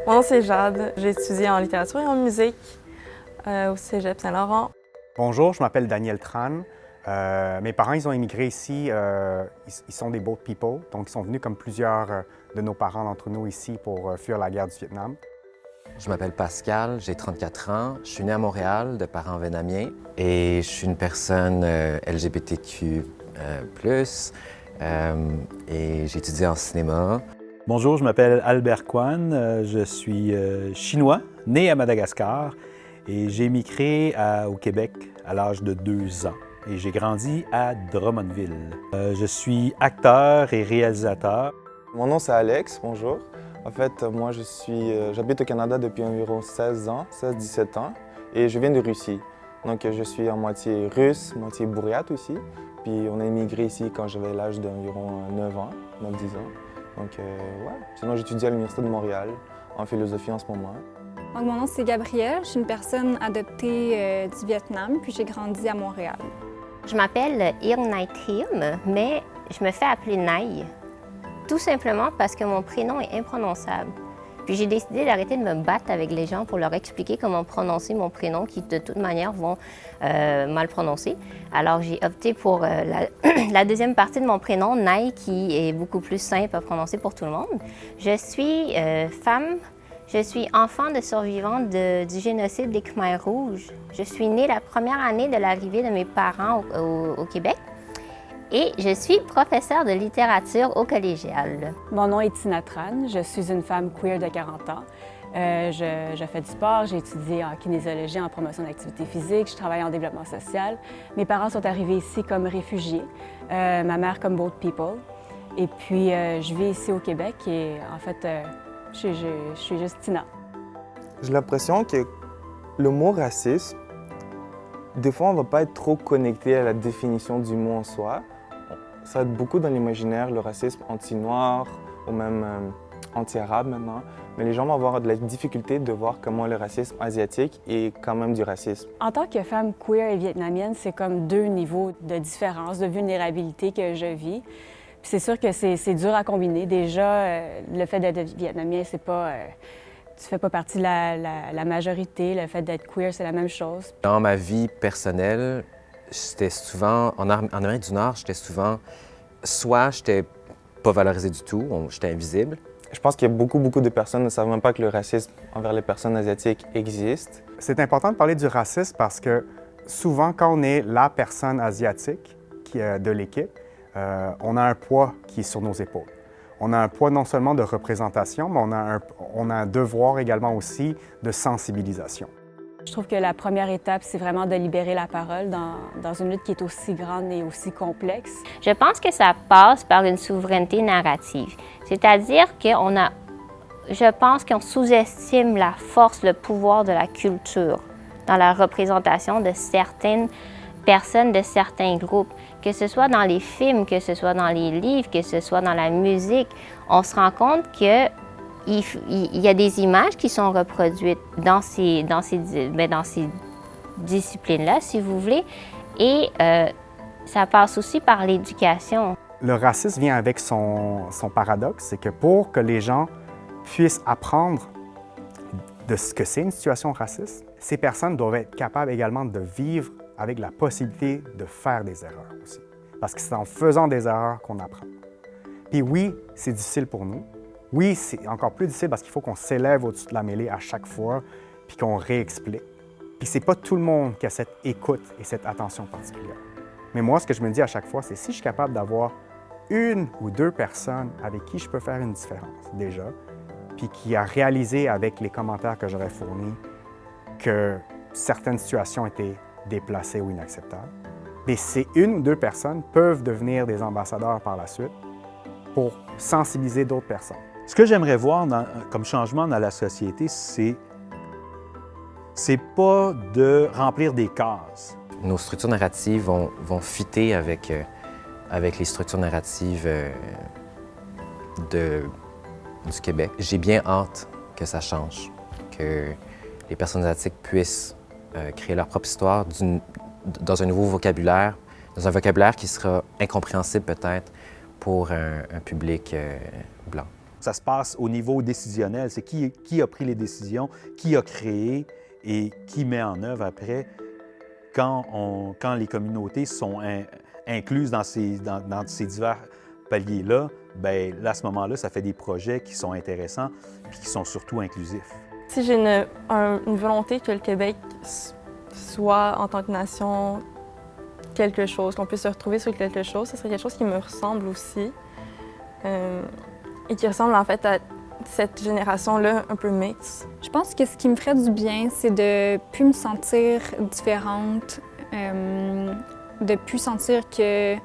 Mon nom c'est Jade, j'ai étudié en littérature et en musique au Cégep Saint-Laurent. Bonjour, je m'appelle Daniel Tran. Mes parents, ils ont immigré ici. Ils sont des boat people, donc ils sont venus comme plusieurs de nos parents d'entre nous ici pour fuir la guerre du Vietnam. Je m'appelle Pascal, j'ai 34 ans. Je suis né à Montréal de parents vietnamiens et je suis une personne LGBTQ+, et j'ai étudié en cinéma. Bonjour, je m'appelle Albert Kwan, je suis chinois, né à Madagascar et j'ai émigré au Québec à l'âge de 2 ans et j'ai grandi à Drummondville. Je suis acteur et réalisateur. Mon nom c'est Alex, bonjour. En fait, moi j'habite au Canada depuis environ 16-17 ans et je viens de Russie. Donc je suis à moitié russe, moitié bouriate aussi. Puis on a immigré ici quand j'avais l'âge d'environ 9 ans, 9-10 ans. Donc ouais. Sinon j'étudie à l'Université de Montréal en philosophie en ce moment. Donc, mon nom c'est Gabrielle, je suis une personne adoptée du Vietnam, puis j'ai grandi à Montréal. Je m'appelle Ir Nai Thiem, mais je me fais appeler Nai. Tout simplement parce que mon prénom est imprononçable. Puis j'ai décidé d'arrêter de me battre avec les gens pour leur expliquer comment prononcer mon prénom, qui de toute manière vont mal prononcer. Alors j'ai opté pour la deuxième partie de mon prénom, Nai, qui est beaucoup plus simple à prononcer pour tout le monde. Je suis femme, je suis enfant de survivants du génocide des Khmers rouges. Je suis née la première année de l'arrivée de mes parents au Québec. Et je suis professeure de littérature au collégial. Mon nom est Tina Tran, je suis une femme queer de 40 ans. Je fais du sport, j'ai étudié en kinésiologie, en promotion d'activité physique, je travaille en développement social. Mes parents sont arrivés ici comme réfugiés, ma mère comme boat people. Et puis, je vis ici au Québec et en fait, je suis juste Tina. J'ai l'impression que le mot racisme, des fois on ne va pas être trop connecté à la définition du mot en soi. Ça aide beaucoup dans l'imaginaire, le racisme anti-noir ou même anti-arabe maintenant. Mais les gens vont avoir de la difficulté de voir comment le racisme asiatique est quand même du racisme. En tant que femme queer et vietnamienne, c'est comme deux niveaux de différence, de vulnérabilité que je vis. Puis c'est sûr que c'est dur à combiner. Déjà, le fait d'être vietnamien, c'est pas... tu fais pas partie de la majorité. Le fait d'être queer, c'est la même chose. Dans ma vie personnelle, j'étais souvent, en Amérique du Nord, soit j'étais pas valorisé du tout, j'étais invisible. Je pense qu'il y a beaucoup de personnes qui ne savent même pas que le racisme envers les personnes asiatiques existe. C'est important de parler du racisme parce que souvent, quand on est la personne asiatique de l'équipe, on a un poids qui est sur nos épaules. On a un poids non seulement de représentation, mais on a un devoir également aussi de sensibilisation. Je trouve que la première étape, c'est vraiment de libérer la parole dans une lutte qui est aussi grande et aussi complexe. Je pense que ça passe par une souveraineté narrative. C'est-à-dire je pense qu'on sous-estime la force, le pouvoir de la culture dans la représentation de certaines personnes, de certains groupes. Que ce soit dans les films, que ce soit dans les livres, que ce soit dans la musique, on se rend compte qu'il y a des images qui sont reproduites dans ces disciplines-là, si vous voulez, et ça passe aussi par l'éducation. Le racisme vient avec son paradoxe, c'est que pour que les gens puissent apprendre de ce que c'est une situation raciste, ces personnes doivent être capables également de vivre avec la possibilité de faire des erreurs aussi. Parce que c'est en faisant des erreurs qu'on apprend. Puis oui, c'est difficile pour nous. Oui, c'est encore plus difficile parce qu'il faut qu'on s'élève au-dessus de la mêlée à chaque fois, puis qu'on réexplique. Puis c'est pas tout le monde qui a cette écoute et cette attention particulière. Mais moi, ce que je me dis à chaque fois, c'est si je suis capable d'avoir une ou deux personnes avec qui je peux faire une différence déjà, puis qui a réalisé avec les commentaires que j'aurais fournis que certaines situations étaient déplacées ou inacceptables, mais ces une ou deux personnes peuvent devenir des ambassadeurs par la suite pour sensibiliser d'autres personnes. Ce que j'aimerais voir comme changement dans la société, c'est pas de remplir des cases. Nos structures narratives vont fitter avec les structures narratives du Québec. J'ai bien hâte que ça change, que les personnes asiatiques puissent créer leur propre histoire dans un nouveau vocabulaire, dans un vocabulaire qui sera incompréhensible peut-être pour un public blanc. ça se passe au niveau décisionnel. C'est qui a pris les décisions, qui a créé et qui met en œuvre après quand les communautés sont incluses dans ces divers paliers-là. Bien, là, à ce moment-là, ça fait des projets qui sont intéressants et qui sont surtout inclusifs. Si j'ai une volonté que le Québec soit, en tant que nation, quelque chose, qu'on puisse se retrouver sur quelque chose, ce serait quelque chose qui me ressemble aussi et qui ressemble en fait à cette génération-là un peu mixte. Je pense que ce qui me ferait du bien, c'est de plus me sentir différente, de plus sentir que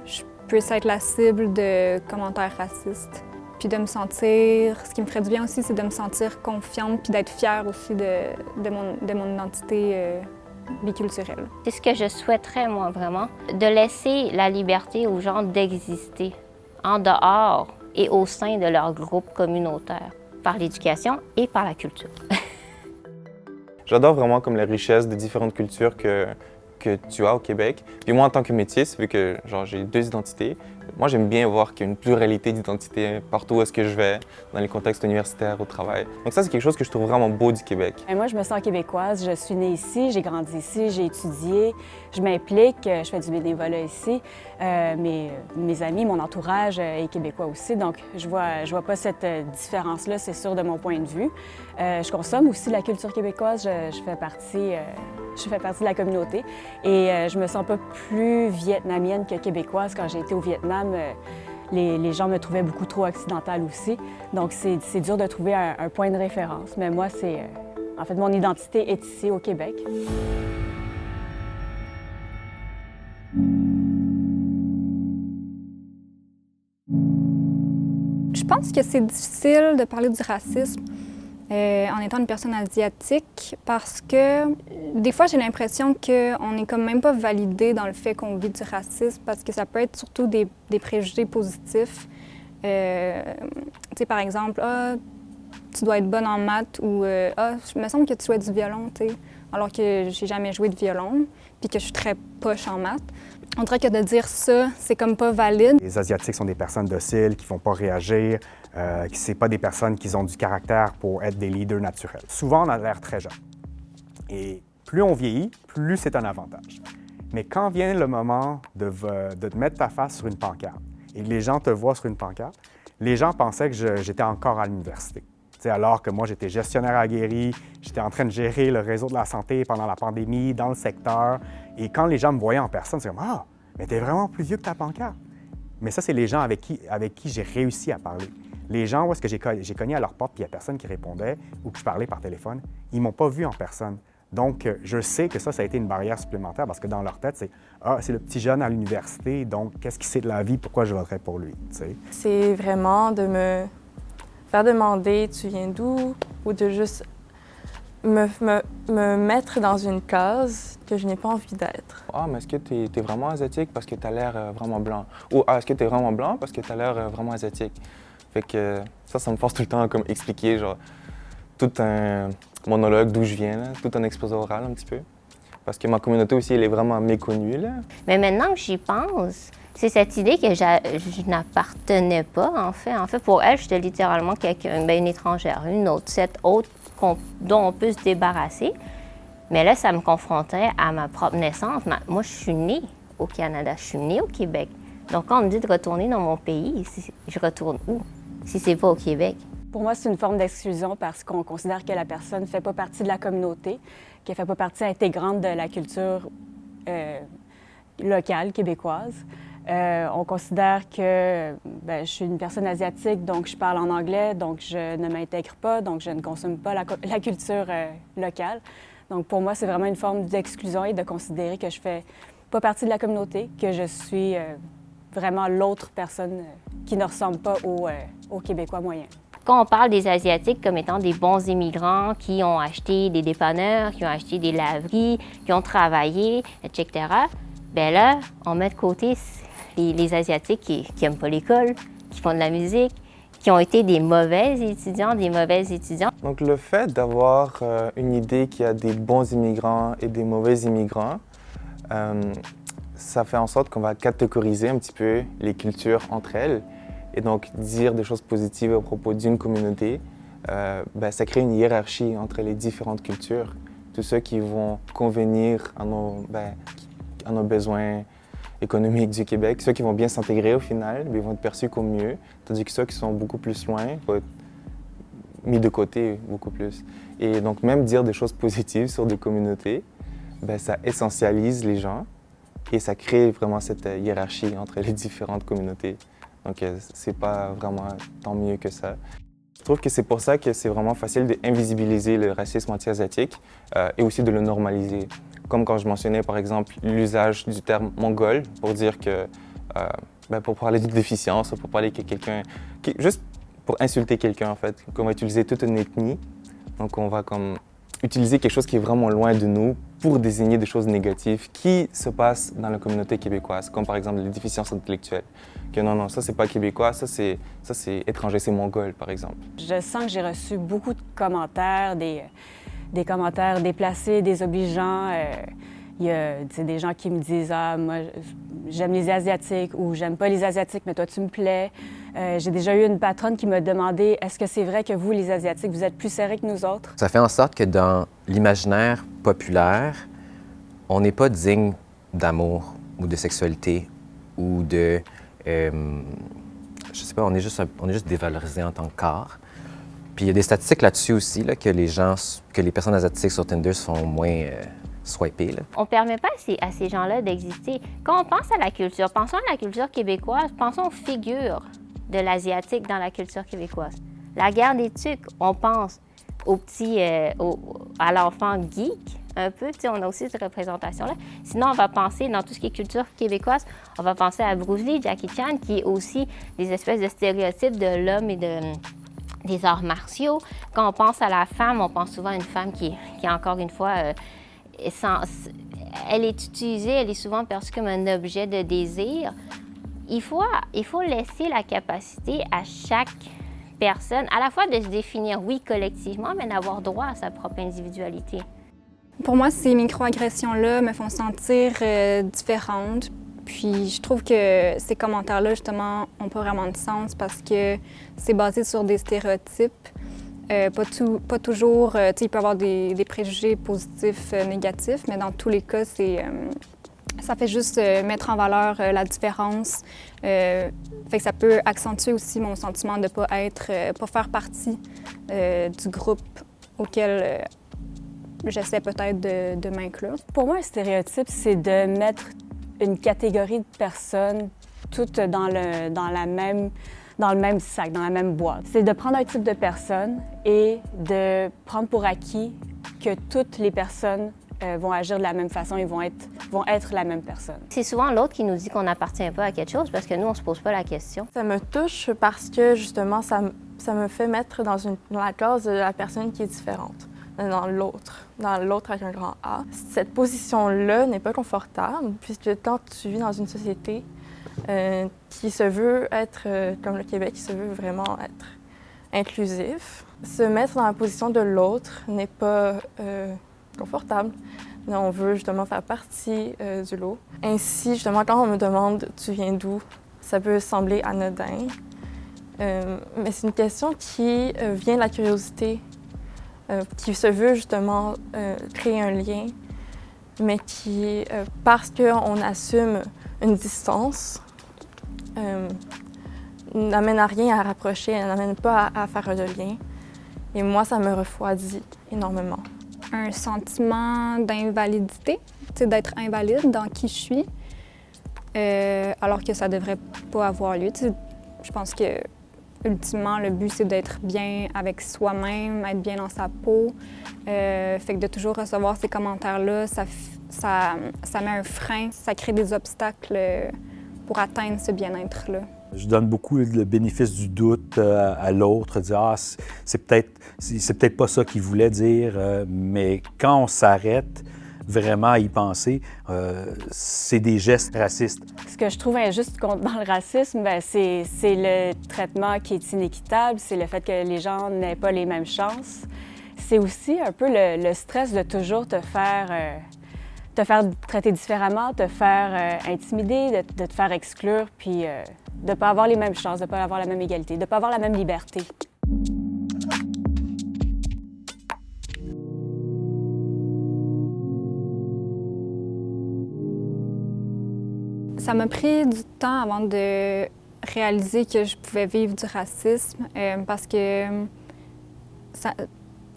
je peux être la cible de commentaires racistes. Puis de me sentir, ce qui me ferait du bien aussi, c'est de me sentir confiante puis d'être fière aussi de mon identité biculturelle. C'est ce que je souhaiterais, moi, vraiment, de laisser la liberté aux gens d'exister en dehors et au sein de leur groupe communautaire, par l'éducation et par la culture. J'adore vraiment comme la richesse des différentes cultures que tu as au Québec. Puis moi, en tant que métisse, vu que j'ai 2 identités, moi, j'aime bien voir qu'il y a une pluralité d'identités partout où est-ce que je vais, dans les contextes universitaires, au travail. Donc ça, c'est quelque chose que je trouve vraiment beau du Québec. Et moi, je me sens québécoise. Je suis née ici, j'ai grandi ici, j'ai étudié, je m'implique, je fais du bénévolat ici. Mes amis, mon entourage est québécois aussi, donc je vois pas cette différence-là, c'est sûr, de mon point de vue. Je consomme aussi la culture québécoise, je fais partie de la communauté et je me sens pas plus vietnamienne que québécoise. Quand j'ai été au Vietnam, les gens me trouvaient beaucoup trop occidentale aussi, donc c'est dur de trouver un point de référence. Mais moi, en fait, mon identité est ici au Québec. Je pense que c'est difficile de parler du racisme en étant une personne asiatique parce que des fois, j'ai l'impression qu'on n'est comme même pas validé dans le fait qu'on vit du racisme parce que ça peut être surtout des préjugés positifs. Tu sais, par exemple, « Ah, tu dois être bonne en maths » ou « Ah, il me semble que tu jouais du violon », tu sais, alors que j'ai jamais joué de violon puis que je suis très poche en maths. On dirait que de dire ça, c'est comme pas valide. Les Asiatiques sont des personnes dociles, qui ne vont pas réagir, ce n'est pas des personnes qui ont du caractère pour être des leaders naturels. Souvent, on a l'air très jeune. Et plus on vieillit, plus c'est un avantage. Mais quand vient le moment de te mettre ta face sur une pancarte et que les gens te voient sur une pancarte, les gens pensaient que j'étais encore à l'université. Alors que moi, j'étais gestionnaire aguerri, j'étais en train de gérer le réseau de la santé pendant la pandémie, dans le secteur. Et quand les gens me voyaient en personne, c'est comme « Ah, mais t'es vraiment plus vieux que ta pancarte! » Mais ça, c'est les gens avec qui j'ai réussi à parler. Les gens où est-ce que j'ai cogné à leur porte puis il n'y a personne qui répondait ou que je parlais par téléphone, ils ne m'ont pas vu en personne. Donc, je sais que ça a été une barrière supplémentaire parce que dans leur tête, c'est « Ah, c'est le petit jeune à l'université, donc qu'est-ce qu'il sait de la vie? Pourquoi je voterais pour lui? » C'est vraiment de me faire demander « Tu viens d'où? » ou de juste me mettre dans une case que je n'ai pas envie d'être. Ah, mais est-ce que tu es vraiment asiatique parce que tu as l'air vraiment blanc? Ou ah, est-ce que tu es vraiment blanc parce que tu as l'air vraiment asiatique? Fait que ça me force tout le temps à comme expliquer tout un monologue d'où je viens, là, tout un exposé oral un petit peu. Parce que ma communauté aussi, elle est vraiment méconnue. Là. Mais maintenant que j'y pense, c'est cette idée que je n'appartenais pas, en fait. En fait, pour elle, j'étais littéralement une étrangère, une autre, cette autre dont on peut se débarrasser. Mais là, ça me confrontait à ma propre naissance. Moi, je suis née au Canada, je suis née au Québec. Donc, quand on me dit de retourner dans mon pays, je retourne où, si c'est pas au Québec? Pour moi, c'est une forme d'exclusion parce qu'on considère que la personne ne fait pas partie de la communauté, qu'elle ne fait pas partie intégrante de la culture locale, québécoise. On considère que je suis une personne asiatique, donc je parle en anglais, donc je ne m'intègre pas, donc je ne consomme pas la culture locale. Donc pour moi, c'est vraiment une forme d'exclusion et de considérer que je ne fais pas partie de la communauté, que je suis vraiment l'autre personne qui ne ressemble pas aux Québécois moyens. Quand on parle des Asiatiques comme étant des bons immigrants qui ont acheté des dépanneurs, qui ont acheté des laveries, qui ont travaillé, etc., bien là, on met de côté les Asiatiques qui n'aiment pas l'école, qui font de la musique, qui ont été des mauvais étudiants, des mauvaises étudiantes. Donc le fait d'avoir une idée qu'il y a des bons immigrants et des mauvais immigrants, ça fait en sorte qu'on va catégoriser un petit peu les cultures entre elles. Et donc, dire des choses positives à propos d'une communauté, ça crée une hiérarchie entre les différentes cultures. Tous ceux qui vont convenir à nos besoins économiques du Québec, ceux qui vont bien s'intégrer au final, ils vont être perçus comme mieux, tandis que ceux qui sont beaucoup plus loin vont être mis de côté beaucoup plus. Et donc, même dire des choses positives sur des communautés, ça essentialise les gens et ça crée vraiment cette hiérarchie entre les différentes communautés. Donc, c'est pas vraiment tant mieux que ça. Je trouve que c'est pour ça que c'est vraiment facile d'invisibiliser le racisme anti-asiatique et aussi de le normaliser. Comme quand je mentionnais, par exemple, l'usage du terme « mongol » pour dire que, pour parler d'une déficience, pour parler que quelqu'un, juste pour insulter quelqu'un, en fait, qu'on va utiliser toute une ethnie. Donc, on va comme utiliser quelque chose qui est vraiment loin de nous pour désigner des choses négatives qui se passent dans la communauté québécoise, comme par exemple les déficiences intellectuelles. Que non, ça, c'est pas québécois, ça, c'est étranger, c'est mongol, par exemple. Je sens que j'ai reçu beaucoup de commentaires, des commentaires déplacés, désobligeants. Il y a des gens qui me disent « Ah, moi, j'aime les Asiatiques » ou « J'aime pas les Asiatiques, mais toi, tu me plais ». J'ai déjà eu une patronne qui m'a demandé « Est-ce que c'est vrai que vous, les Asiatiques, vous êtes plus serrés que nous autres? » Ça fait en sorte que dans l'imaginaire populaire, on n'est pas digne d'amour ou de sexualité ou de... je sais pas, on est juste dévalorisé en tant que corps. Puis il y a des statistiques là-dessus aussi, là, que les personnes asiatiques sur Tinder se font moins swipées. Là. On ne permet pas à ces gens-là d'exister. Quand on pense à la culture, pensons à la culture québécoise, pensons aux figures de l'Asiatique dans la culture québécoise. La guerre des tucs, on pense à l'enfant geek, un peu, on a aussi cette représentation-là. Sinon, on va penser, dans tout ce qui est culture québécoise, on va penser à Bruce Lee, Jackie Chan, qui est aussi des espèces de stéréotypes de l'homme et des arts martiaux. Quand on pense à la femme, on pense souvent à une femme qui encore une fois, elle est utilisée, elle est souvent perçue comme un objet de désir. Il faut laisser la capacité à chaque personne, à la fois de se définir, oui, collectivement, mais d'avoir droit à sa propre individualité. Pour moi, ces microagressions-là me font sentir différente. Puis je trouve que ces commentaires-là, justement, n'ont pas vraiment de sens parce que c'est basé sur des stéréotypes. Pas toujours, il peut y avoir des préjugés positifs, négatifs, mais dans tous les cas, ça fait juste mettre en valeur la différence. Fait que ça peut accentuer aussi mon sentiment de ne pas faire partie du groupe auquel j'essaie peut-être de m'inclure. Pour moi, un stéréotype, c'est de mettre une catégorie de personnes toutes dans le même sac, dans la même boîte. C'est de prendre un type de personne et de prendre pour acquis que toutes les personnes vont agir de la même façon et vont être la même personne. C'est souvent l'autre qui nous dit qu'on n'appartient pas à quelque chose parce que nous, on ne se pose pas la question. Ça me touche parce que, justement, ça me fait mettre dans la case de la personne qui est différente, dans l'autre avec un grand A. Cette position-là n'est pas confortable puisque quand tu vis dans une société qui se veut être, comme le Québec, qui se veut vraiment être inclusif, se mettre dans la position de l'autre n'est pas confortable. On veut justement faire partie du lot. Ainsi, justement, quand on me demande « tu viens d'où ?», ça peut sembler anodin, mais c'est une question qui vient de la curiosité, qui se veut justement créer un lien, mais qui, parce qu'on assume une distance, n'amène à rien à rapprocher, n'amène pas à faire un lien. Et moi, ça me refroidit énormément. Un sentiment d'invalidité, d'être invalide dans qui je suis, alors que ça devrait pas avoir lieu. Je pense que ultimement, le but, c'est d'être bien avec soi-même, être bien dans sa peau. Fait que de toujours recevoir ces commentaires-là, ça met un frein, ça crée des obstacles pour atteindre ce bien-être-là. Je donne beaucoup le bénéfice du doute à l'autre, dire « Ah, c'est peut-être pas ça qu'il voulait dire », mais quand on s'arrête vraiment à y penser, c'est des gestes racistes. Ce que je trouve injuste dans le racisme, c'est le traitement qui est inéquitable, c'est le fait que les gens n'aient pas les mêmes chances. C'est aussi un peu le stress de toujours te faire te faire traiter différemment, te faire intimider, de te faire exclure, puis de ne pas avoir les mêmes chances, de ne pas avoir la même égalité, de ne pas avoir la même liberté. Ça m'a pris du temps avant de réaliser que je pouvais vivre du racisme parce que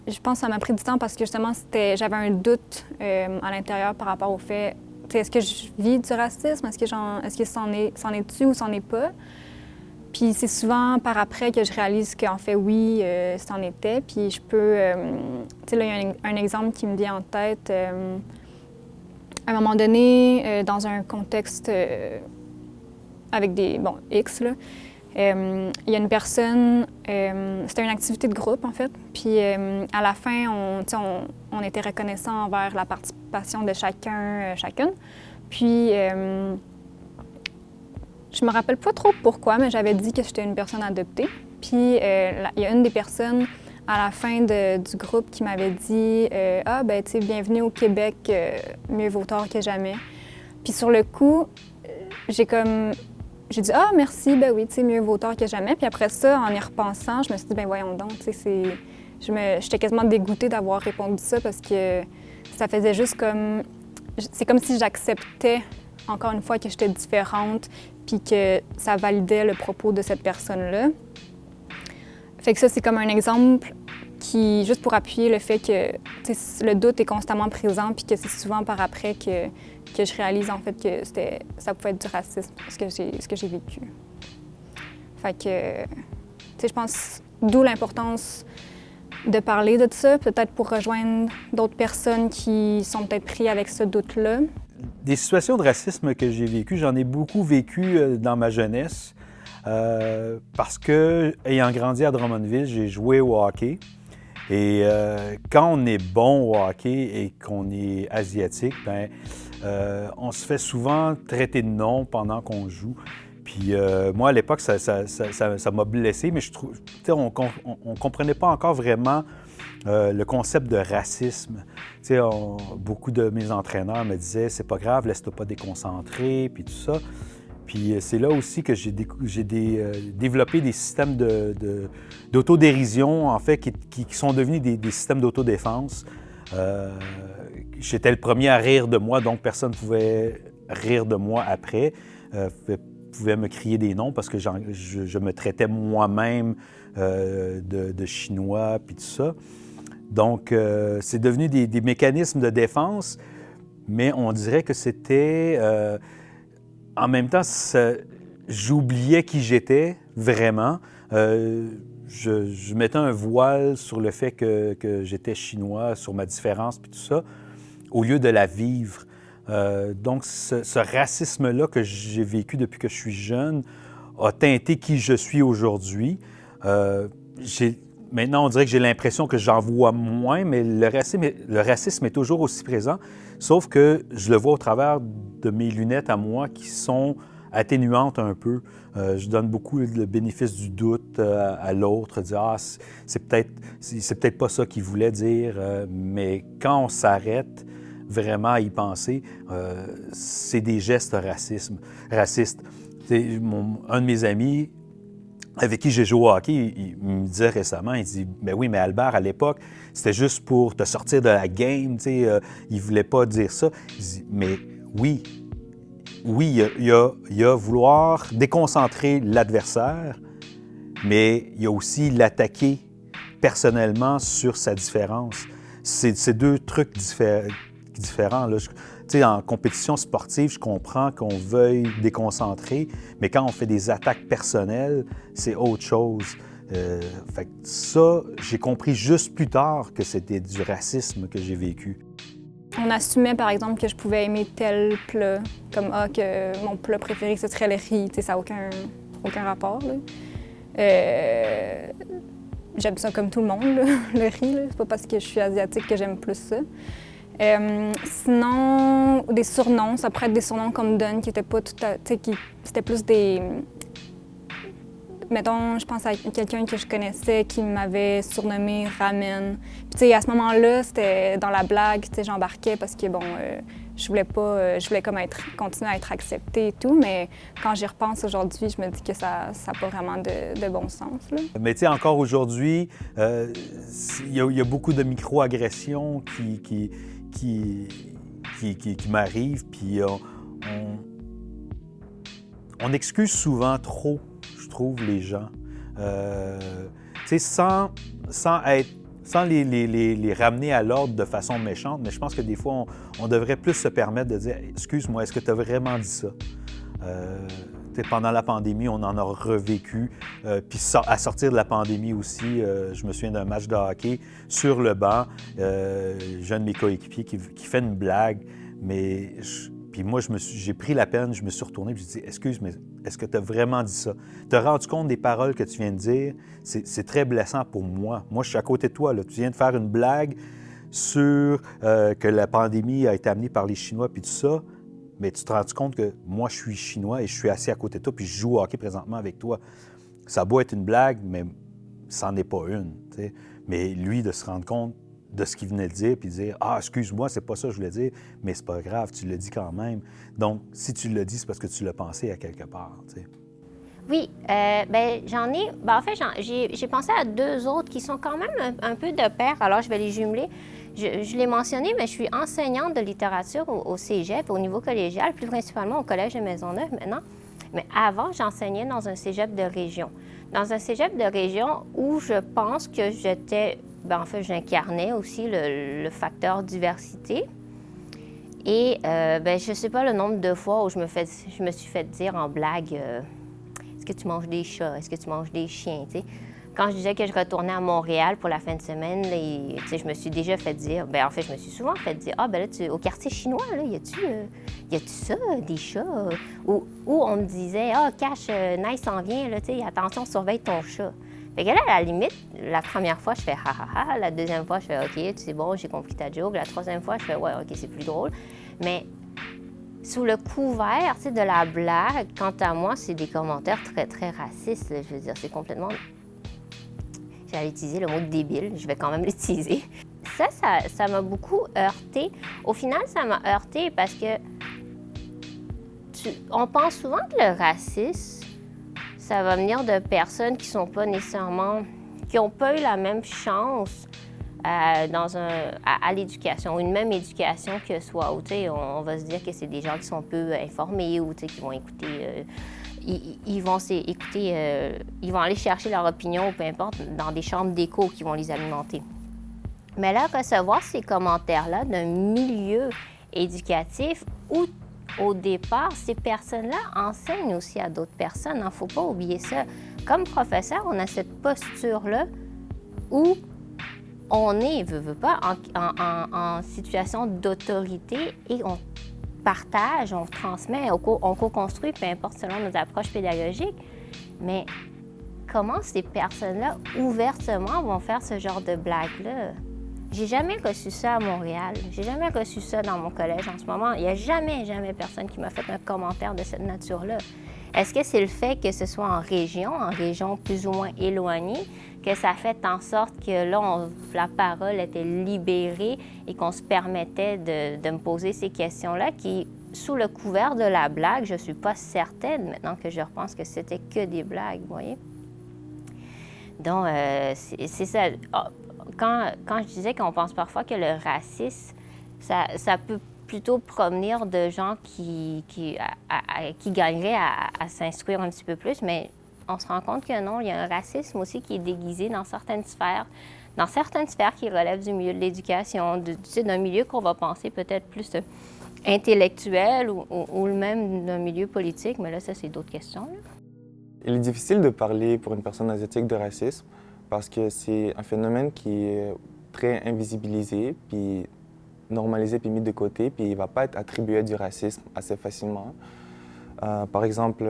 je pense que ça m'a pris du temps parce que justement j'avais un doute à l'intérieur par rapport au fait, est-ce que je vis du racisme? Est-ce que c'en est-tu ou c'en est pas? Puis c'est souvent par après que je réalise qu'en fait, oui, c'en était. Puis je peux... tu sais, là, il y a un exemple qui me vient en tête. À un moment donné, dans un contexte avec des... bon, X, là, il y a une personne... c'était une activité de groupe, en fait. Puis à la fin, on était reconnaissant envers la participation de chacune. Puis... je me rappelle pas trop pourquoi, mais j'avais dit que j'étais une personne adoptée. Puis il y a une des personnes à la fin du groupe qui m'avait dit « Ah, ben tu sais, bienvenue au Québec, mieux vaut tard que jamais. » Puis sur le coup, j'ai dit « Ah, merci, ben oui, tu sais, mieux vaut tard que jamais. » Puis après ça, en y repensant, je me suis dit « Ben voyons donc, tu sais, j'étais quasiment dégoûtée d'avoir répondu ça parce que ça faisait juste comme... C'est comme si j'acceptais, encore une fois, que j'étais différente puis que ça validait le propos de cette personne-là. Fait que ça, c'est comme un exemple qui, juste pour appuyer le fait que le doute est constamment présent puis que c'est souvent par après que je réalise en fait que ça pouvait être du racisme, ce que j'ai vécu. Fait que, tu sais, je pense, d'où l'importance de parler de ça, peut-être pour rejoindre d'autres personnes qui sont peut-être pris avec ce doute-là. Des situations de racisme que j'ai vécues, j'en ai beaucoup vécu dans ma jeunesse parce que, ayant grandi à Drummondville, j'ai joué au hockey. Et quand on est bon au hockey et qu'on est asiatique, ben, on se fait souvent traiter de nom pendant qu'on joue. Puis moi, à l'époque, ça m'a blessé, mais je trouve, on ne comprenait pas encore vraiment le concept de racisme. Beaucoup de mes entraîneurs me disaient « c'est pas grave, laisse-toi pas déconcentrer », puis tout ça. Puis c'est là aussi que j'ai développé des systèmes d'autodérision, en fait, qui sont devenus des systèmes d'autodéfense. J'étais le premier à rire de moi, donc personne ne pouvait rire de moi après. Pouvait me crier des noms parce que je me traitais moi-même de Chinois, puis tout ça. Donc, c'est devenu des mécanismes de défense, mais on dirait que c'était... en même temps, j'oubliais qui j'étais vraiment. Je mettais un voile sur le fait que j'étais Chinois, sur ma différence, puis tout ça, au lieu de la vivre. Donc, ce racisme-là que j'ai vécu depuis que je suis jeune a teinté qui je suis aujourd'hui. Maintenant, on dirait que j'ai l'impression que j'en vois moins, mais le racisme est toujours aussi présent, sauf que je le vois au travers de mes lunettes à moi qui sont atténuantes un peu. Je donne beaucoup le bénéfice du doute à l'autre, dire « Ah, c'est peut-être pas ça qu'il voulait dire », mais quand on s'arrête vraiment à y penser, c'est des gestes racistes. Un de mes amis avec qui j'ai joué au hockey, il me disait récemment, il dit « Ben oui, mais Albert, à l'époque, c'était juste pour te sortir de la game, tu sais, il voulait pas dire ça. » Il dit « Mais oui, il y a vouloir déconcentrer l'adversaire, mais il y a aussi l'attaquer personnellement sur sa différence. C'est deux trucs différents. Là. En compétition sportive, je comprends qu'on veuille déconcentrer, mais quand on fait des attaques personnelles, c'est autre chose. Fait que ça, j'ai compris juste plus tard que c'était du racisme que j'ai vécu. On assumait, par exemple, que je pouvais aimer tel plat, comme que mon plat préféré, ce serait le riz. Ça n'a aucun rapport. J'aime ça comme tout le monde, là, le riz. C'est pas parce que je suis asiatique que j'aime plus ça. Sinon, des surnoms, ça pourrait être des surnoms qu'on me donne qui étaient pas tout à... C'était plus des... Mettons, je pense à quelqu'un que je connaissais qui m'avait surnommé Ramen. Puis à ce moment-là, c'était dans la blague, j'embarquais parce que, bon, je voulais comme continuer à être acceptée et tout, mais quand j'y repense aujourd'hui, je me dis que ça n'a pas vraiment de bon sens, là. Mais tu sais, encore aujourd'hui, il y a beaucoup de micro-agressions qui m'arrivent, puis on excuse souvent trop, je trouve, les gens. Tu sais, sans les ramener à l'ordre de façon méchante, mais je pense que des fois, on devrait plus se permettre de dire « Excuse-moi, est-ce que tu as vraiment dit ça? » Pendant la pandémie, on en a revécu. Puis à sortir de la pandémie aussi, je me souviens d'un match de hockey sur le banc, jeune de mes coéquipiers qui fait une blague, mais puis moi, j'ai pris la peine, je me suis retourné et j'ai dit « Excuse, mais est-ce que tu as vraiment dit ça? Tu as rendu compte des paroles que tu viens de dire? C'est très blessant pour moi. Moi, je suis à côté de toi, là. Tu viens de faire une blague sur que la pandémie a été amenée par les Chinois puis tout ça. Mais tu te rends compte que moi, je suis Chinois et je suis assis à côté de toi puis je joue au hockey présentement avec toi. Ça a beau être une blague, mais ça n'en est pas une, t'sais. Mais lui, de se rendre compte de ce qu'il venait de dire puis de dire « Ah, excuse-moi, c'est pas ça que je voulais dire, mais c'est pas grave, tu l'as dit quand même. » Donc, si tu l'as dit, c'est parce que tu l'as pensé à quelque part, t'sais. Oui, j'en ai... en fait, j'ai pensé à 2 autres qui sont quand même un peu de pair, alors je vais les jumeler. Je l'ai mentionné, mais je suis enseignante de littérature au cégep, au niveau collégial, plus principalement au Collège de Maisonneuve maintenant. Mais avant, j'enseignais dans un cégep de région. Dans un cégep de région où je pense que j'étais... en fait, j'incarnais aussi le facteur diversité. Et je ne sais pas le nombre de fois où je me suis fait dire en blague est-ce que tu manges des chats? Est-ce que tu manges des chiens? T'sais? Quand je disais que je retournais à Montréal pour la fin de semaine, je me suis déjà fait dire, en fait, je me suis souvent fait dire, au quartier chinois, là, y a-tu ça, des chats? Ou on me disait, Cash, Nice s'en vient, là, attention, surveille ton chat. Fait que là, à la limite, la première fois, je fais ha ha ha, la deuxième fois, je fais OK, c'est bon, j'ai compris ta joke, la troisième fois, je fais ouais, OK, c'est plus drôle. Mais sous le couvert, de la blague, quant à moi, c'est des commentaires très, très racistes, là. Je veux dire, c'est complètement... J'allais utiliser le mot débile, je vais quand même l'utiliser. Ça m'a beaucoup heurté. Au final, ça m'a heurté parce que on pense souvent que le racisme, ça va venir de personnes qui sont pas nécessairement... qui n'ont pas eu la même chance à l'éducation, une même éducation que soi. Ou, on va se dire que c'est des gens qui sont peu informés ou qui vont écouter... Ils vont aller chercher leur opinion, ou peu importe, dans des chambres d'écho qui vont les alimenter. Mais là, recevoir ces commentaires-là d'un milieu éducatif où, au départ, ces personnes-là enseignent aussi à d'autres personnes. Il ne faut pas oublier ça. Comme professeur, on a cette posture-là où on est, veut pas, en situation d'autorité et on partage, on transmet, on co-construit, peu importe selon nos approches pédagogiques. Mais comment ces personnes-là, ouvertement, vont faire ce genre de blague-là? J'ai jamais reçu ça à Montréal. J'ai jamais reçu ça dans mon collège en ce moment. Il n'y a jamais personne qui m'a fait un commentaire de cette nature-là. Est-ce que c'est le fait que ce soit en région plus ou moins éloignée, que ça fait en sorte que là, la parole était libérée et qu'on se permettait de me poser ces questions-là qui, sous le couvert de la blague, je ne suis pas certaine maintenant que je repense que c'était que des blagues, vous voyez? Donc, c'est ça. Quand je disais qu'on pense parfois que le racisme, ça peut plutôt provenir de gens qui gagneraient à s'instruire un petit peu plus, mais on se rend compte que non, il y a un racisme aussi qui est déguisé dans certaines sphères qui relèvent du milieu de l'éducation, d'un milieu qu'on va penser peut-être plus intellectuel ou même d'un milieu politique, mais là, ça, c'est d'autres questions, là. Il est difficile de parler pour une personne asiatique de racisme parce que c'est un phénomène qui est très invisibilisé, puis normalisé, puis mis de côté, puis il ne va pas être attribué du racisme assez facilement. Par exemple,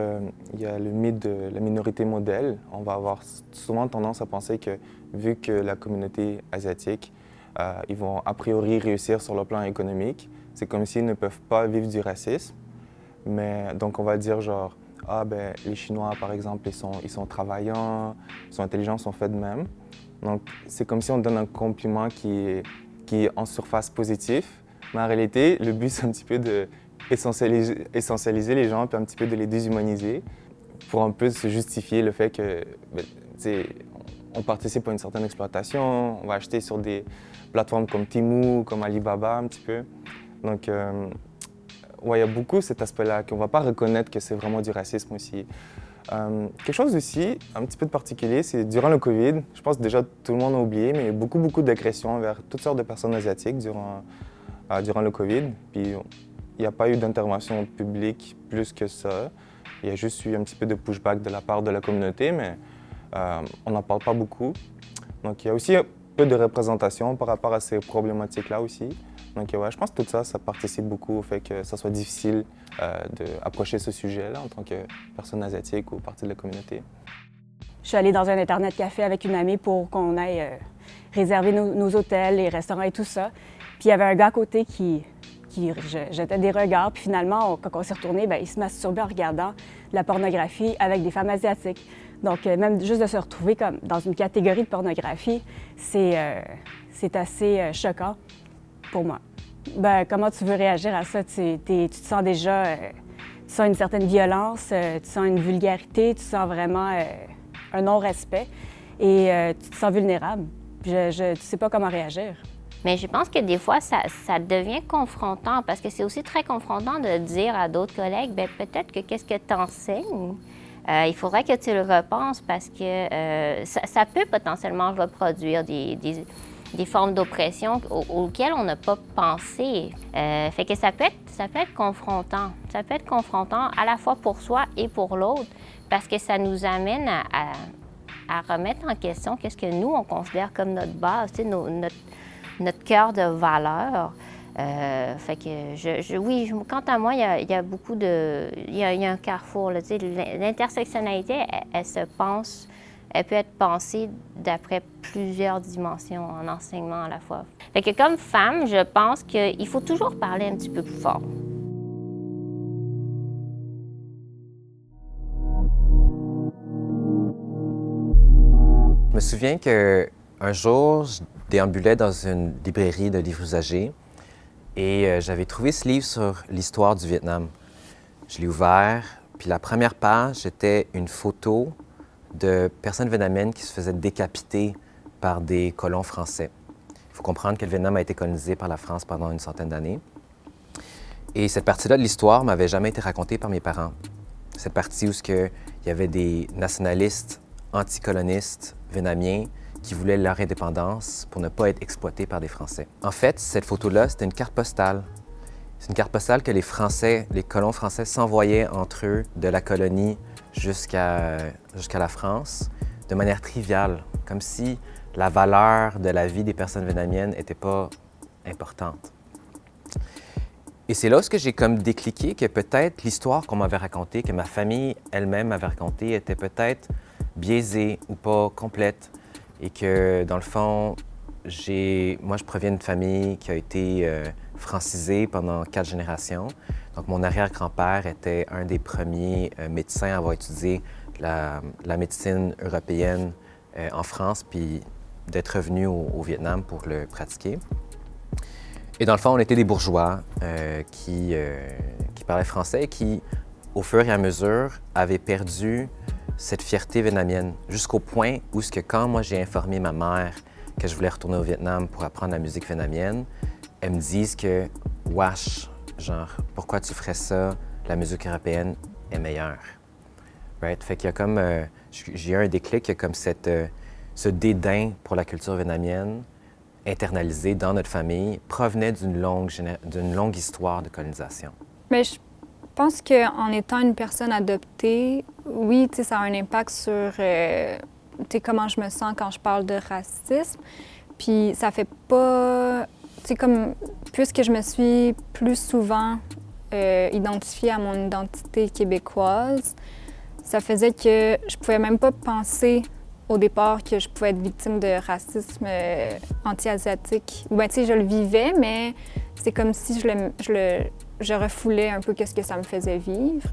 il y a le mythe de la minorité modèle. On va avoir souvent tendance à penser que, vu que la communauté asiatique, ils vont a priori réussir sur le plan économique, c'est comme s'ils ne peuvent pas vivre du racisme. Mais donc, on va dire genre, les Chinois, par exemple, ils sont travaillants, ils sont intelligents, ils sont faits de même. Donc, c'est comme si on donne un compliment qui est en surface positif, Mais en réalité, le but, c'est un petit peu de essentialiser les gens, puis un petit peu de les déshumaniser pour un peu se justifier le fait que, on participe à une certaine exploitation, on va acheter sur des plateformes comme Temu, comme Alibaba un petit peu. Donc, il y a beaucoup cet aspect-là qu'on ne va pas reconnaître que c'est vraiment du racisme aussi. Quelque chose aussi, un petit peu de particulier, c'est durant le COVID, je pense que déjà tout le monde a oublié, mais il y a beaucoup d'agressions envers toutes sortes de personnes asiatiques durant le COVID. Puis il n'y a pas eu d'intervention publique plus que ça. Il y a juste eu un petit peu de pushback de la part de la communauté, mais on n'en parle pas beaucoup. Donc il y a aussi un peu de représentation par rapport à ces problématiques-là aussi. Donc je pense que tout ça, ça participe beaucoup au fait que ça soit difficile d'approcher ce sujet-là en tant que personne asiatique ou partie de la communauté. Je suis allée dans un Internet café avec une amie pour qu'on aille réserver nos hôtels, les restaurants et tout ça. Puis il y avait un gars à côté qui jetait des regards. Puis finalement, quand on s'est retourné, il se masturbait en regardant de la pornographie avec des femmes asiatiques. Donc même juste de se retrouver comme dans une catégorie de pornographie, c'est assez choquant pour moi. Comment tu veux réagir à ça? Tu te sens déjà, tu sens une certaine violence, tu sens une vulgarité, tu sens vraiment un non-respect et tu te sens vulnérable. Tu ne sais pas comment réagir. Mais je pense que des fois, ça devient confrontant parce que c'est aussi très confrontant de dire à d'autres collègues, peut-être que qu'est-ce que tu enseignes? Il faudrait que tu le repenses parce que ça peut potentiellement reproduire des formes d'oppression auxquelles on n'a pas pensé. Fait que ça peut être confrontant. Ça peut être confrontant à la fois pour soi et pour l'autre parce que ça nous amène à remettre en question qu'est-ce que nous, on considère comme notre base, notre cœur de valeur. Fait que oui, quant à moi, il y a beaucoup de... Il y a un carrefour. L'intersectionnalité, elle peut être pensée d'après plusieurs dimensions en enseignement à la fois. Fait que comme femme, je pense qu'il faut toujours parler un petit peu plus fort. Je me souviens qu'un jour, je déambulais dans une librairie de livres usagés et j'avais trouvé ce livre sur l'histoire du Vietnam. Je l'ai ouvert, puis la première page, était une photo de personnes vietnamiennes qui se faisaient décapiter par des colons français. Il faut comprendre que le Vietnam a été colonisé par la France pendant une centaine d'années. Et cette partie-là de l'histoire m'avait jamais été racontée par mes parents. Cette partie où il y avait des nationalistes anticolonistes vietnamiens qui voulaient leur indépendance pour ne pas être exploités par des Français. En fait, cette photo-là, c'était une carte postale. C'est une carte postale que les colons français s'envoyaient entre eux de la colonie jusqu'à la France de manière triviale, comme si la valeur de la vie des personnes vietnamiennes n'était pas importante. Et c'est là où j'ai comme décliqué que peut-être l'histoire qu'on m'avait racontée, que ma famille elle-même m'avait racontée, était peut-être biaisée ou pas complète. Et que, dans le fond, moi, je proviens d'une famille qui a été francisée pendant 4 générations. Donc, mon arrière-grand-père était un des premiers médecins à avoir étudié la médecine européenne en France, puis d'être revenu au Vietnam pour le pratiquer. Et dans le fond, on était des bourgeois qui parlaient français et qui, au fur et à mesure, avaient perdu cette fierté vietnamienne, jusqu'au point où quand moi j'ai informé ma mère que je voulais retourner au Vietnam pour apprendre la musique vietnamienne, elles me disent que « wesh, genre, pourquoi tu ferais ça? La musique européenne est meilleure. » Right? Fait qu'il y a comme... j'ai eu un déclic, il y a comme ce dédain pour la culture vietnamienne internalisé dans notre famille provenait d'une longue histoire de colonisation. Mais je pense qu'en étant une personne adoptée, oui, ça a un impact sur comment je me sens quand je parle de racisme. Puis ça fait pas... puisque je me suis plus souvent identifiée à mon identité québécoise, ça faisait que je pouvais même pas penser au départ que je pouvais être victime de racisme anti-asiatique. Je le vivais, mais c'est comme si je refoulais un peu ce que ça me faisait vivre.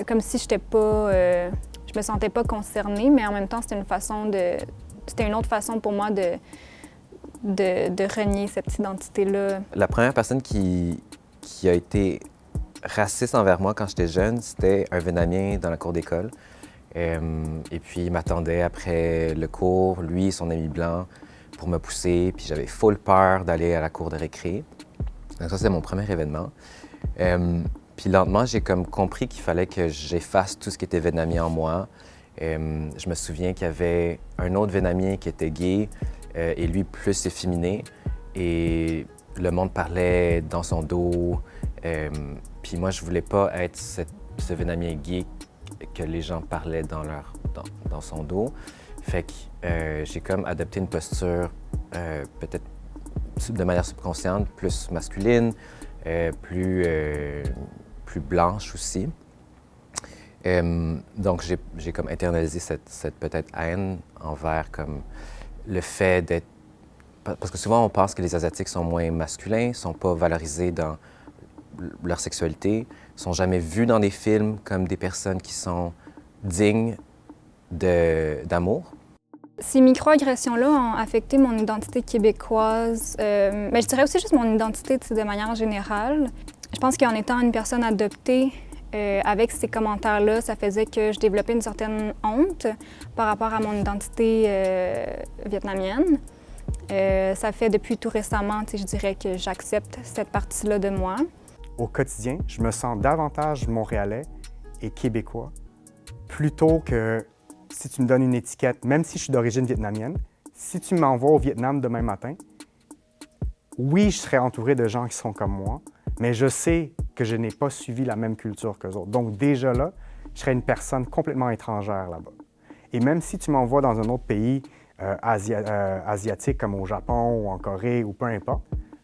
Comme si je me sentais pas concernée, mais en même temps, c'était une autre façon pour moi de renier cette identité-là? La première personne qui a été raciste envers moi quand j'étais jeune, c'était un Vietnamien dans la cour d'école. Et puis, il m'attendait après le cours, lui et son ami blanc, pour me pousser. Puis j'avais full peur d'aller à la cour de récré. Donc ça, c'était mon premier événement. Puis lentement, j'ai comme compris qu'il fallait que j'efface tout ce qui était vietnamien en moi. Je me souviens qu'il y avait un autre Vietnamien qui était gay et lui plus efféminé. Et le monde parlait dans son dos. Puis moi, je voulais pas être ce Vietnamien gay que les gens parlaient dans son dos. Fait que j'ai comme adopté une posture peut-être de manière subconsciente, plus masculine, plus blanche aussi. Donc j'ai comme internalisé cette peut-être haine envers comme le fait d'être... Parce que souvent on pense que les Asiatiques sont moins masculins, sont pas valorisés dans leur sexualité, sont jamais vus dans des films comme des personnes qui sont dignes d'amour. Ces microagressions-là ont affecté mon identité québécoise, mais je dirais aussi juste mon identité de manière générale. Je pense qu'en étant une personne adoptée, avec ces commentaires-là, ça faisait que je développais une certaine honte par rapport à mon identité vietnamienne. Ça fait depuis tout récemment, je dirais que j'accepte cette partie-là de moi. Au quotidien, je me sens davantage montréalais et québécois, plutôt que si tu me donnes une étiquette, même si je suis d'origine vietnamienne, si tu m'envoies au Vietnam demain matin, oui, je serai entouré de gens qui sont comme moi, mais je sais que je n'ai pas suivi la même culture qu'eux autres. Donc déjà là, je serais une personne complètement étrangère là-bas. Et même si tu m'envoies dans un autre pays asiatique comme au Japon ou en Corée ou peu importe,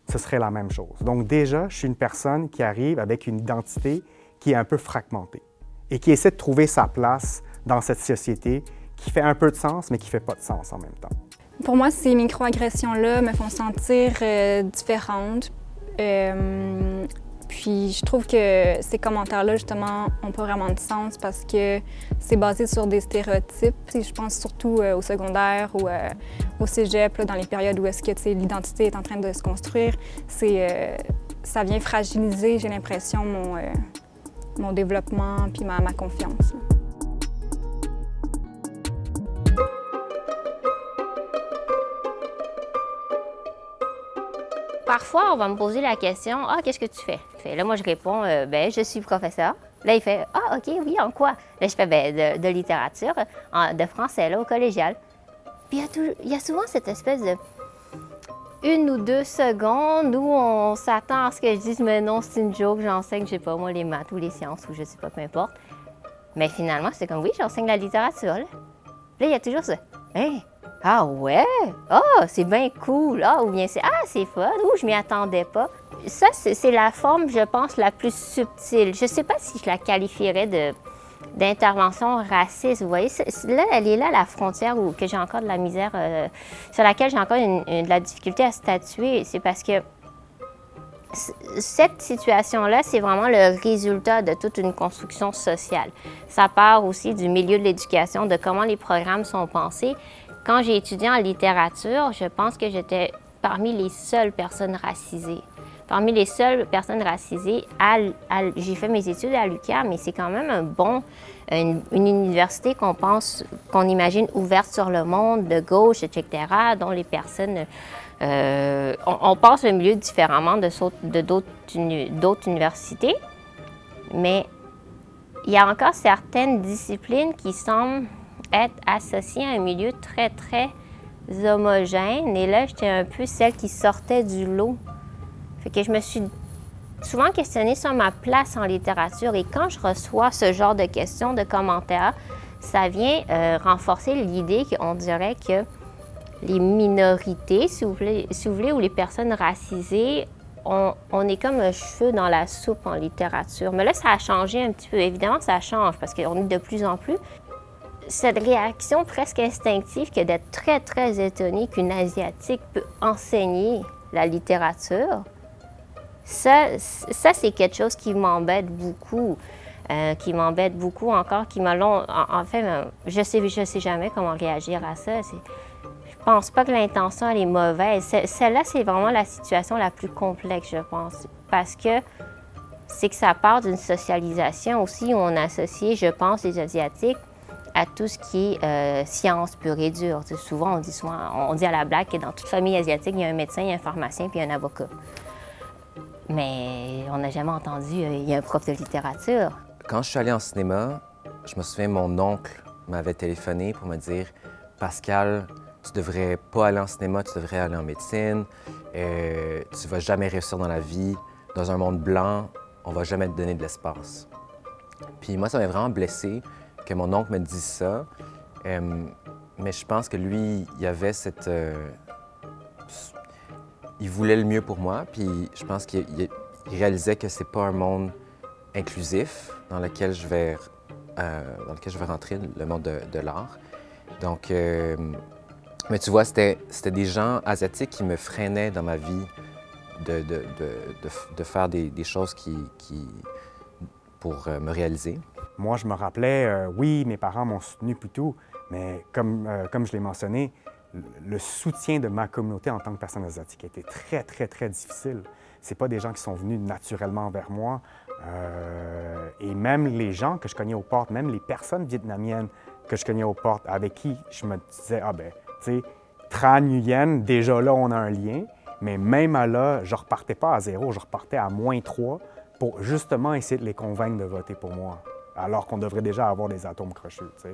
ce serait la même chose. Donc déjà, je suis une personne qui arrive avec une identité qui est un peu fragmentée et qui essaie de trouver sa place dans cette société qui fait un peu de sens, mais qui ne fait pas de sens en même temps. Pour moi, ces microagressions-là me font sentir différente. Puis je trouve que ces commentaires-là, justement, n'ont pas vraiment de sens parce que c'est basé sur des stéréotypes. Et je pense surtout au secondaire ou au cégep, là, dans les périodes où est-ce que l'identité est en train de se construire. Ça vient fragiliser, j'ai l'impression, mon développement puis ma confiance. Parfois, on va me poser la question « Ah, qu'est-ce que tu fais? » Là, moi, je réponds « Ben, je suis professeur. » Là, il fait « Ah, OK, oui, en quoi? » Là, je fais « Ben, de littérature, de français, là, au collégial. » Puis il y a souvent cette espèce de 1 ou 2 secondes où on s'attend à ce que je dise « Mais non, c'est une joke, j'enseigne, je sais pas, moi, les maths ou les sciences ou je sais pas, peu importe. » Mais finalement, c'est comme « Oui, j'enseigne la littérature. » Là, il y a toujours ça. « Hein? Ah ouais? Ah, c'est bien cool. Ah, ou bien c'est « Ah, c'est fun. Ou je m'y attendais pas. » Ça, c'est la forme, je pense, la plus subtile. Je sais pas si je la qualifierais d'intervention raciste. Vous voyez, là, elle est là, la frontière où que j'ai encore de la misère, sur laquelle j'ai encore de la difficulté à statuer. C'est parce que cette situation-là, c'est vraiment le résultat de toute une construction sociale. Ça part aussi du milieu de l'éducation, de comment les programmes sont pensés. Quand j'ai étudié en littérature, je pense que j'étais parmi les seules personnes racisées. Parmi les seules personnes racisées, j'ai fait mes études à l'UQAM, mais c'est quand même une université qu'on imagine ouverte sur le monde, de gauche, etc., dont les personnes... on pense le milieu différemment de d'autres universités, mais il y a encore certaines disciplines qui semblent être associées à un milieu très, très homogène. Et là, j'étais un peu celle qui sortait du lot. Fait que je me suis souvent questionnée sur ma place en littérature. Et quand je reçois ce genre de questions, de commentaires, ça vient renforcer l'idée qu'on dirait que les minorités, si vous voulez, ou les personnes racisées, on est comme un cheveu dans la soupe en littérature. Mais là, ça a changé un petit peu. Évidemment, ça change parce qu'on est de plus en plus. Cette réaction presque instinctive que d'être très, très étonné qu'une Asiatique peut enseigner la littérature, ça c'est quelque chose qui m'embête beaucoup. En fait, je sais jamais comment réagir à ça. Je pense pas que l'intention elle est mauvaise. Celle-là, c'est vraiment la situation la plus complexe, je pense. Parce que c'est que ça part d'une socialisation aussi où on associe, je pense, les Asiatiques à tout ce qui est science pure et dure. Tu sais, souvent, on dit à la blague que dans toute famille asiatique, il y a un médecin, il y a un pharmacien puis un avocat. Mais on n'a jamais entendu, il y a un prof de littérature. Quand je suis allé en cinéma, je me souviens, mon oncle m'avait téléphoné pour me dire « Pascal, tu devrais pas aller en cinéma, tu devrais aller en médecine. Tu vas jamais réussir dans la vie. Dans un monde blanc, on va jamais te donner de l'espace. » Puis moi, ça m'a vraiment blessé que mon oncle me dise ça. Mais je pense que lui, il avait cette... il voulait le mieux pour moi, puis je pense qu'il réalisait que c'est pas un monde inclusif dans lequel je vais rentrer, le monde de l'art. Donc, mais tu vois, c'était des gens asiatiques qui me freinaient dans ma vie de faire des choses pour me réaliser. Moi, je me rappelais, oui, mes parents m'ont soutenu puis tout, mais comme je l'ai mentionné, le soutien de ma communauté en tant que personne asiatique a été très, très, très difficile. Ce pas des gens qui sont venus naturellement vers moi. Et même les gens que je cognais aux portes, même les personnes vietnamiennes que je cognais aux portes, avec qui je me disais, ah ben, tu sais, Tran Nguyen, déjà là, on a un lien. Mais même à là, je repartais pas à 0, je repartais à -3 pour justement essayer de les convaincre de voter pour moi, alors qu'on devrait déjà avoir des atomes crochus, tu sais.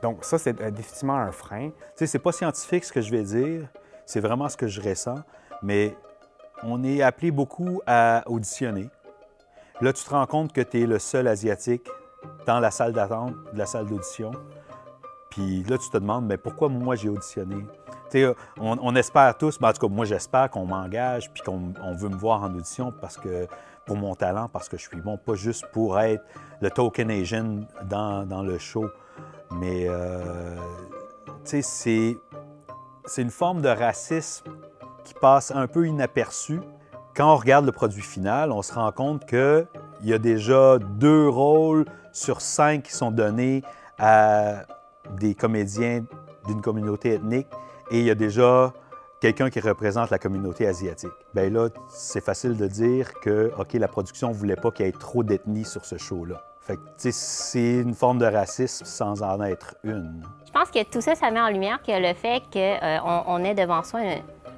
Donc ça, c'est définitivement un frein. Tu sais, c'est pas scientifique ce que je vais dire, c'est vraiment ce que je ressens, mais on est appelé beaucoup à auditionner. Là, tu te rends compte que tu es le seul Asiatique dans la salle d'attente de la salle d'audition. Puis là, tu te demandes, mais pourquoi moi j'ai auditionné? Tu sais, on espère tous, ben en tout cas, moi j'espère qu'on m'engage puis qu'on veut me voir en audition parce que, pour mon talent, parce que je suis bon, pas juste pour être le token Asian dans le show. Mais, tu sais, c'est une forme de racisme qui passe un peu inaperçue. Quand on regarde le produit final, on se rend compte qu'il y a déjà 2 rôles sur 5 qui sont donnés à des comédiens d'une communauté ethnique et il y a déjà quelqu'un qui représente la communauté asiatique. Bien là, c'est facile de dire que, OK, la production ne voulait pas qu'il y ait trop d'ethnie sur ce show-là. Fait que, tu sais, c'est une forme de racisme sans en être une. Je pense que tout ça, ça met en lumière que le fait qu'on ait devant soi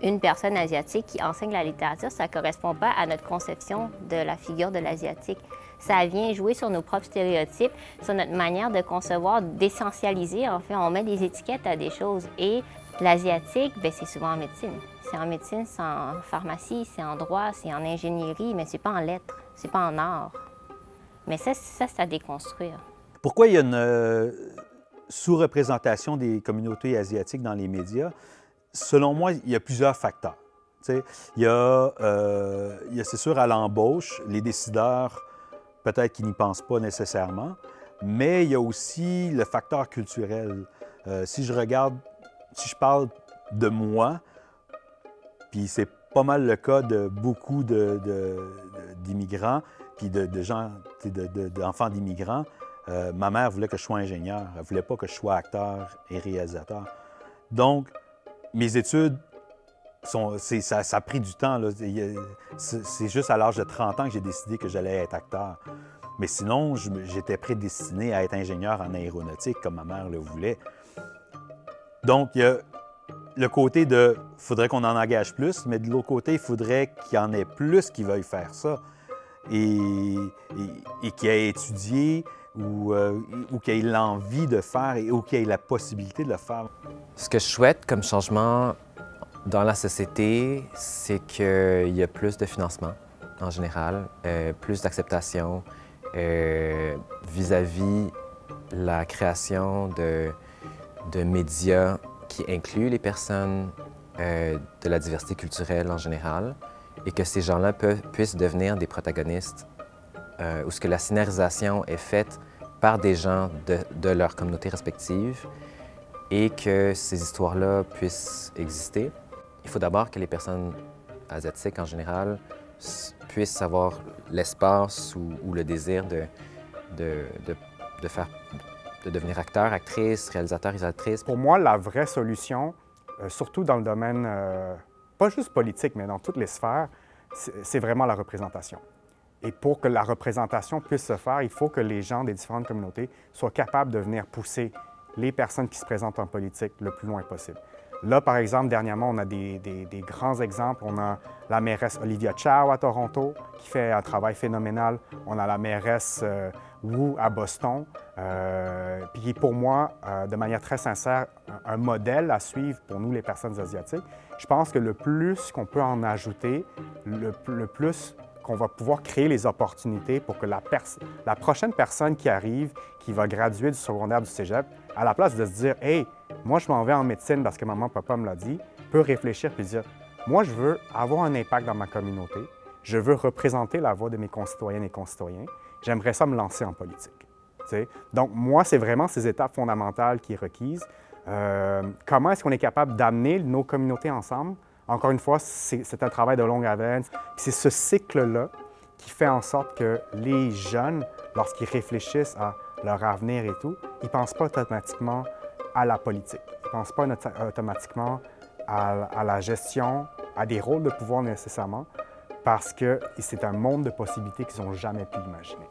une personne asiatique qui enseigne la littérature, ça ne correspond pas à notre conception de la figure de l'asiatique. Ça vient jouer sur nos propres stéréotypes, sur notre manière de concevoir, d'essentialiser. En fait, on met des étiquettes à des choses. Et l'asiatique, bien, c'est souvent en médecine. C'est en médecine, c'est en pharmacie, c'est en droit, c'est en ingénierie, mais c'est pas en lettres, c'est pas en art. Mais ça, c'est à déconstruire. Pourquoi il y a une sous-représentation des communautés asiatiques dans les médias? Selon moi, il y a plusieurs facteurs. Tu sais, il y a c'est sûr, à l'embauche, les décideurs, peut-être qu'ils n'y pensent pas nécessairement, mais il y a aussi le facteur culturel. Si je parle de moi, puis c'est pas mal le cas de beaucoup d'immigrants, puis de gens, d'enfants d'immigrants, ma mère voulait que je sois ingénieur, elle ne voulait pas que je sois acteur et réalisateur. Donc, mes études, ça a pris du temps. C'est juste à l'âge de 30 ans que j'ai décidé que j'allais être acteur. Mais sinon, j'étais prédestiné à être ingénieur en aéronautique, comme ma mère le voulait. Donc, il y a le côté de « faudrait qu'on en engage plus », mais de l'autre côté, il faudrait qu'il y en ait plus qui veuillent faire ça et qui aient étudié ou qui aient l'envie de faire ou qui aient la possibilité de le faire. Ce que je souhaite comme changement dans la société, c'est qu'il y a plus de financement en général, plus d'acceptation vis-à-vis la création de médias qui incluent les personnes de la diversité culturelle en général et que ces gens-là puissent devenir des protagonistes où ce que la scénarisation est faite par des gens de leur communauté respective et que ces histoires-là puissent exister. Il faut d'abord que les personnes asiatiques en général puissent avoir l'espace ou le désir de devenir acteur, actrice, réalisateur, réalisatrice. Pour moi, la vraie solution, surtout dans le domaine, pas juste politique, mais dans toutes les sphères, c'est vraiment la représentation. Et pour que la représentation puisse se faire, il faut que les gens des différentes communautés soient capables de venir pousser les personnes qui se présentent en politique le plus loin possible. Là, par exemple, dernièrement, on a des grands exemples. On a la mairesse Olivia Chow à Toronto, qui fait un travail phénoménal. On a la mairesse Wu à Boston, puis qui est pour moi, de manière très sincère, un modèle à suivre pour nous, les personnes asiatiques. Je pense que le plus qu'on peut en ajouter, le plus qu'on va pouvoir créer les opportunités pour que la prochaine personne qui arrive, qui va graduer du secondaire, du cégep, à la place de se dire « Hey, moi, je m'en vais en médecine parce que maman, papa me l'a dit », peut réfléchir et dire « Moi, je veux avoir un impact dans ma communauté. Je veux représenter la voix de mes concitoyennes et concitoyens. J'aimerais ça me lancer en politique. » T'sais? Donc, moi, c'est vraiment ces étapes fondamentales qui sont requises. Comment est-ce qu'on est capable d'amener nos communautés ensemble? Encore une fois, c'est un travail de longue haleine. C'est ce cycle-là qui fait en sorte que les jeunes, lorsqu'ils réfléchissent à leur avenir et tout, ils ne pensent pas automatiquement à la politique. Ils ne pensent pas automatiquement à la gestion, à des rôles de pouvoir nécessairement, parce que c'est un monde de possibilités qu'ils n'ont jamais pu imaginer.